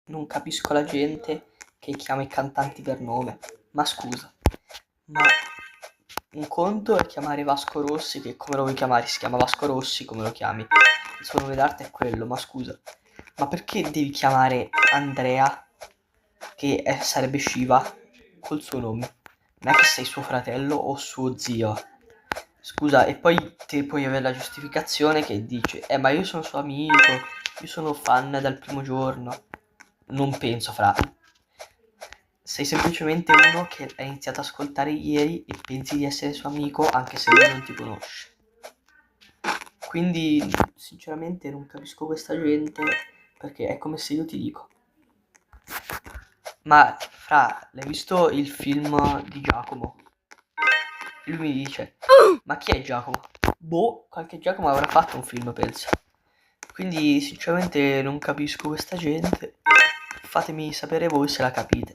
non capisco la gente che chiama i cantanti per nome. Ma scusa, ma un conto è chiamare Vasco Rossi, che come lo vuoi chiamare? Si chiama Vasco Rossi, come lo chiami? Il suo nome d'arte è quello, ma scusa. Ma perché devi chiamare Andrea, che sarebbe Shiva, col suo nome? Non è che sei suo fratello o suo zio. Scusa, e poi te puoi avere la giustificazione che dice, ma io sono suo amico, io sono fan dal primo giorno. Non penso, fra. Sei semplicemente uno che ha iniziato ad ascoltare ieri e pensi di essere suo amico anche se lui non ti conosce. Quindi, sinceramente, non capisco questa gente, perché è come se io ti dico: ma fra, l'hai visto il film di Giacomo? E lui mi dice: ma chi è Giacomo? Boh, qualche Giacomo avrà fatto un film, penso. Quindi, sinceramente, non capisco questa gente. Fatemi sapere voi se la capite.